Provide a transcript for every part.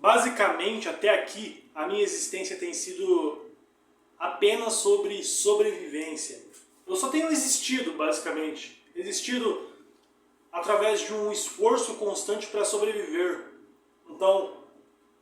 Basicamente, até aqui, a minha existência tem sido apenas sobre sobrevivência. Eu só tenho existido, basicamente. Existido através de um esforço constante para sobreviver. Então,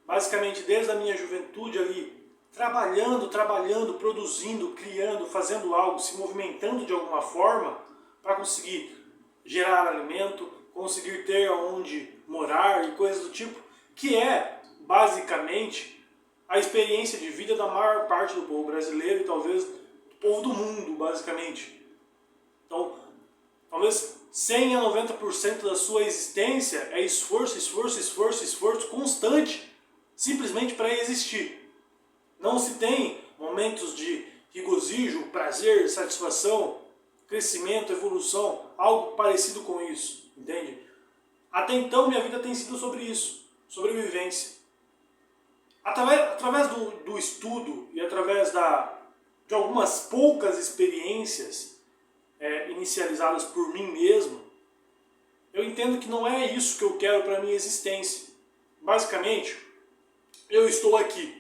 basicamente, desde a minha juventude ali, trabalhando, produzindo, criando, fazendo algo, se movimentando de alguma forma para conseguir gerar alimento, conseguir ter onde morar e coisas do tipo, que é, basicamente, a experiência de vida da maior parte do povo brasileiro e talvez do povo do mundo, basicamente. Então, talvez 100 a 90% da sua existência é esforço constante, simplesmente para existir. Não se tem momentos de regozijo, prazer, satisfação, crescimento, evolução, algo parecido com isso, entende? Até então minha vida tem sido sobre isso, sobrevivência. Através do estudo e através de algumas poucas experiências inicializadas por mim mesmo, eu entendo que não é isso que eu quero para a minha existência. Basicamente, eu estou aqui.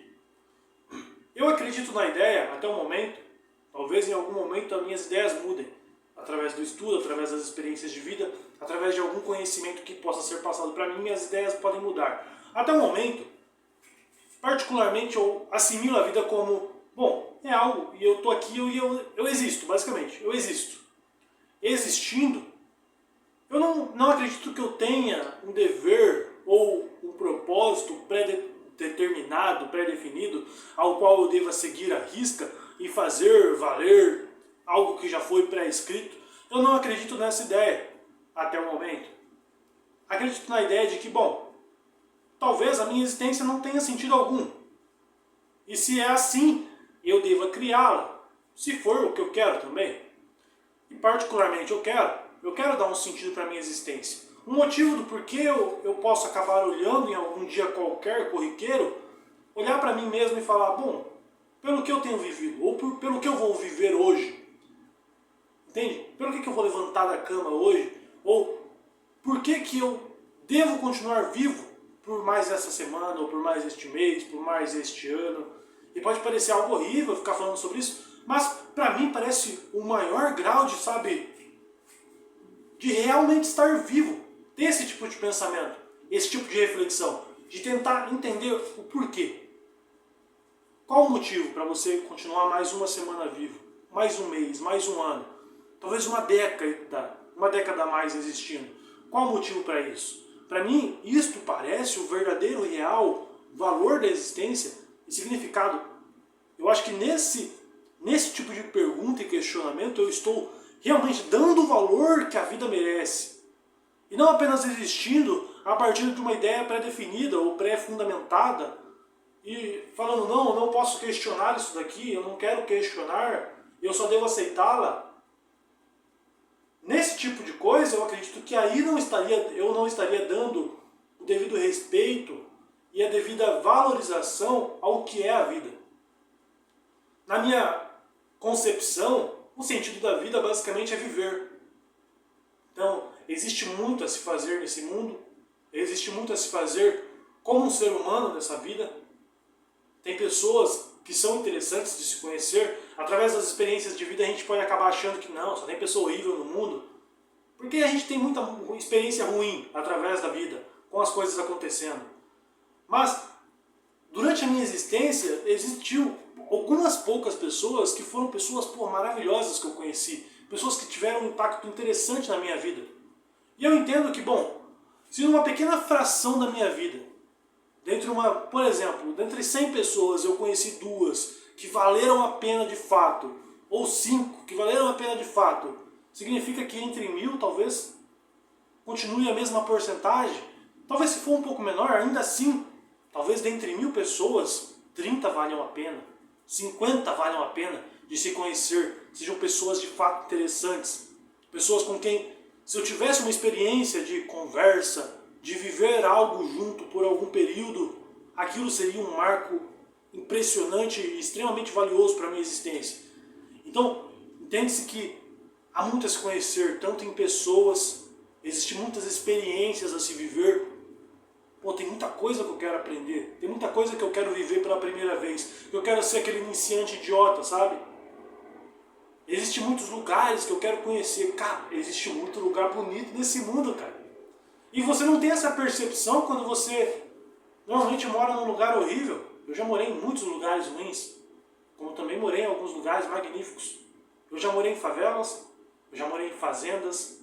Eu acredito na ideia, até o momento, talvez em algum momento as minhas ideias mudem, através do estudo, através das experiências de vida, através de algum conhecimento que possa ser passado para mim, minhas ideias podem mudar. Até o momento, particularmente, eu assimilo a vida como, bom, é algo, e eu estou aqui e eu existo, basicamente, eu existo. Existindo, eu não acredito que eu tenha um dever ou um propósito pré-determinado, pré-definido, ao qual eu deva seguir à risca e fazer valer algo que já foi pré-escrito. Eu não acredito nessa ideia, até o momento. Acredito na ideia de que, bom, talvez a minha existência não tenha sentido algum. E se é assim, eu deva criá-la, se for o que eu quero também. E particularmente eu quero dar um sentido para a minha existência. Um motivo do porquê eu posso acabar olhando em algum dia qualquer, corriqueiro, olhar para mim mesmo e falar, bom, pelo que eu tenho vivido, ou pelo que eu vou viver hoje, entende? Pelo que eu vou levantar da cama hoje, ou por que eu devo continuar vivo por mais essa semana, ou por mais este mês, por mais este ano. E pode parecer algo horrível ficar falando sobre isso, mas para mim parece o maior grau de, de realmente estar vivo. Ter esse tipo de pensamento, esse tipo de reflexão, de tentar entender o porquê. Qual o motivo para você continuar mais uma semana vivo, mais um mês, mais um ano, talvez uma década a mais existindo? Qual o motivo para isso? Para mim, isto parece o verdadeiro, real valor da existência e significado. Eu acho que nesse tipo de pergunta e questionamento eu estou realmente dando o valor que a vida merece. E não apenas existindo a partir de uma ideia pré-definida ou pré-fundamentada e falando, não, eu não posso questionar isso daqui, eu não quero questionar, eu só devo aceitá-la. Nesse tipo de coisa, eu acredito que aí eu não estaria dando o devido respeito e a devida valorização ao que é a vida. Na minha concepção, o sentido da vida basicamente é viver. Então, existe muito a se fazer nesse mundo, existe muito a se fazer como um ser humano nessa vida. Tem pessoas que são interessantes de se conhecer. Através das experiências de vida a gente pode acabar achando que não, só tem pessoa horrível no mundo. Porque a gente tem muita experiência ruim através da vida, com as coisas acontecendo. Mas, durante a minha existência, existiu algumas poucas pessoas que foram pessoas maravilhosas que eu conheci. Pessoas que tiveram um impacto interessante na minha vida. E eu entendo que, bom, se numa pequena fração da minha vida, por exemplo, dentre 100 pessoas eu conheci 2 que valeram a pena de fato, ou 5 que valeram a pena de fato, significa que entre 1000 talvez continue a mesma porcentagem. Talvez se for um pouco menor, ainda assim, talvez dentre 1000 pessoas, 30 valham a pena, 50 valham a pena de se conhecer, sejam pessoas de fato interessantes, pessoas com quem, se eu tivesse uma experiência de conversa, de viver algo junto por algum período, aquilo seria um marco impressionante e extremamente valioso para a minha existência. Então, entende-se que há muito a se conhecer, tanto em pessoas, existem muitas experiências a se viver. Tem muita coisa que eu quero aprender, tem muita coisa que eu quero viver pela primeira vez, que eu quero ser aquele iniciante idiota, sabe? Existem muitos lugares que eu quero conhecer. Cara, existe muito lugar bonito nesse mundo, cara. E você não tem essa percepção quando você normalmente mora num lugar horrível. Eu já morei em muitos lugares ruins, como também morei em alguns lugares magníficos. Eu já morei em favelas, eu já morei em fazendas,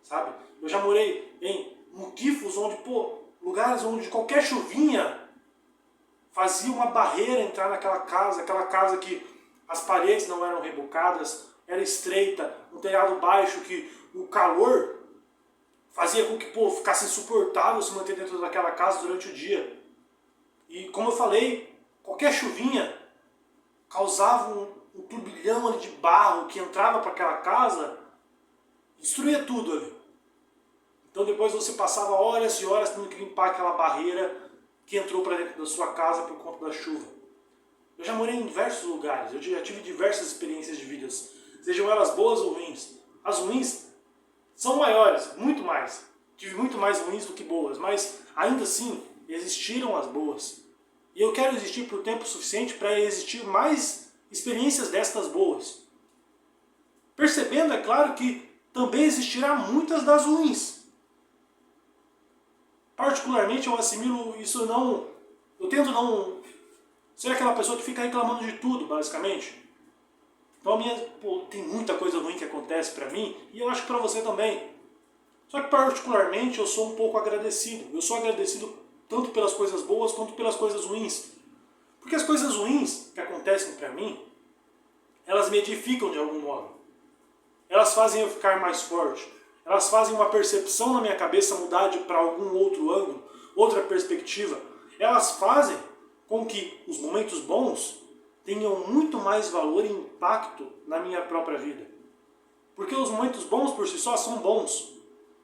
sabe? Eu já morei em muquifos onde, lugares onde qualquer chuvinha fazia uma barreira entrar naquela casa que as paredes não eram rebocadas, era estreita, um telhado baixo que o calor fazia com que ficasse insuportável se manter dentro daquela casa durante o dia. E como eu falei, qualquer chuvinha causava um turbilhão ali de barro que entrava para aquela casa e destruía tudo ali. Então depois você passava horas e horas tendo que limpar aquela barreira que entrou para dentro da sua casa por conta da chuva. Eu já morei em diversos lugares, eu já tive diversas experiências de vida, sejam elas boas ou ruins. As ruins são maiores, muito mais. Tive muito mais ruins do que boas, mas ainda assim existiram as boas. E eu quero existir por tempo suficiente para existir mais experiências destas boas. Percebendo, é claro, que também existirá muitas das ruins. Particularmente eu assimilo isso eu tento não ser aquela pessoa que fica reclamando de tudo, basicamente. Então tem muita coisa ruim que acontece pra mim, e eu acho que pra você também. Só que particularmente eu sou um pouco agradecido. Eu sou agradecido tanto pelas coisas boas quanto pelas coisas ruins. Porque as coisas ruins que acontecem pra mim, elas me edificam de algum modo. Elas fazem eu ficar mais forte. Elas fazem uma percepção na minha cabeça mudar para algum outro ângulo, outra perspectiva. Elas fazem com que os momentos bons tenham muito mais valor e impacto na minha própria vida. Porque os momentos bons por si só são bons.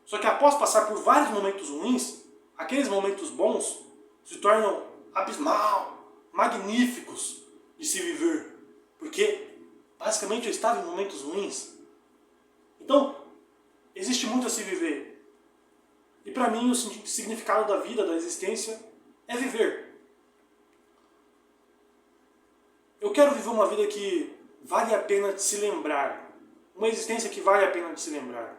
Só que após passar por vários momentos ruins, aqueles momentos bons se tornam abismal, magníficos de se viver. Porque basicamente eu estava em momentos ruins. Então, existe muito a se viver. E para mim o significado da vida, da existência, é viver. Eu quero viver uma vida que vale a pena de se lembrar. Uma existência que vale a pena de se lembrar.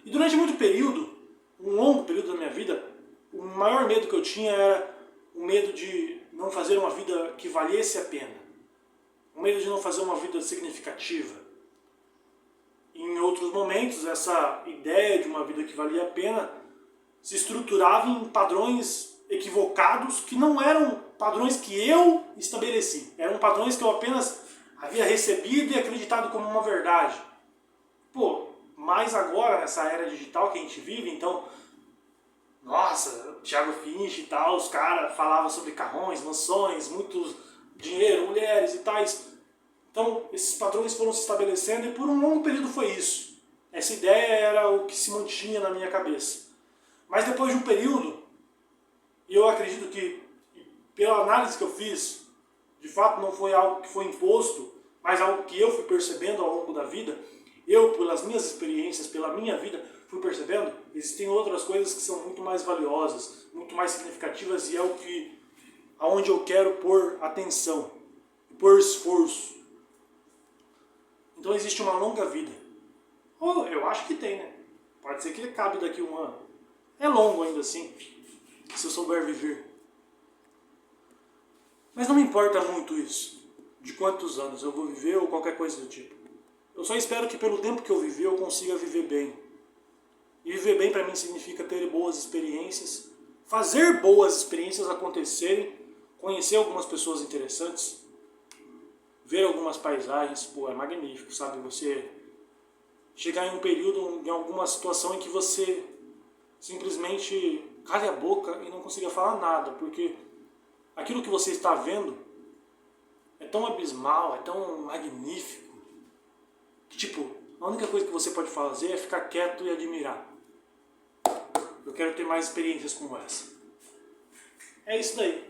E durante muito período, um longo período da minha vida, o maior medo que eu tinha era o medo de não fazer uma vida que valesse a pena. O medo de não fazer uma vida significativa. E em outros momentos, essa ideia de uma vida que valia a pena se estruturava em padrões equivocados que não eram padrões que eu estabeleci. Eram padrões que eu apenas havia recebido e acreditado como uma verdade. Mas agora, nessa era digital que a gente vive, então, nossa, Thiago Finch e tal, os caras falavam sobre carrões, mansões, muito dinheiro, mulheres e tais. Então, esses padrões foram se estabelecendo e por um longo período foi isso. Essa ideia era o que se mantinha na minha cabeça. Mas depois de um período, e eu acredito que, pela análise que eu fiz, de fato não foi algo que foi imposto, mas algo que eu fui percebendo ao longo da vida, eu, pelas minhas experiências, pela minha vida, fui percebendo, existem outras coisas que são muito mais valiosas, muito mais significativas e é aonde eu quero pôr atenção, pôr esforço. Então existe uma longa vida. Eu acho que tem, né? Pode ser que ele cabe daqui a um ano. É longo ainda assim, se eu souber viver. Mas não me importa muito isso, de quantos anos eu vou viver ou qualquer coisa do tipo. Eu só espero que pelo tempo que eu viver, eu consiga viver bem. E viver bem para mim significa ter boas experiências, fazer boas experiências acontecerem, conhecer algumas pessoas interessantes, ver algumas paisagens, é magnífico, sabe? Você chegar em um período, em alguma situação em que você simplesmente cale a boca e não consiga falar nada, porque aquilo que você está vendo é tão abismal, é tão magnífico, que a única coisa que você pode fazer é ficar quieto e admirar. Eu quero ter mais experiências como essa. É isso daí.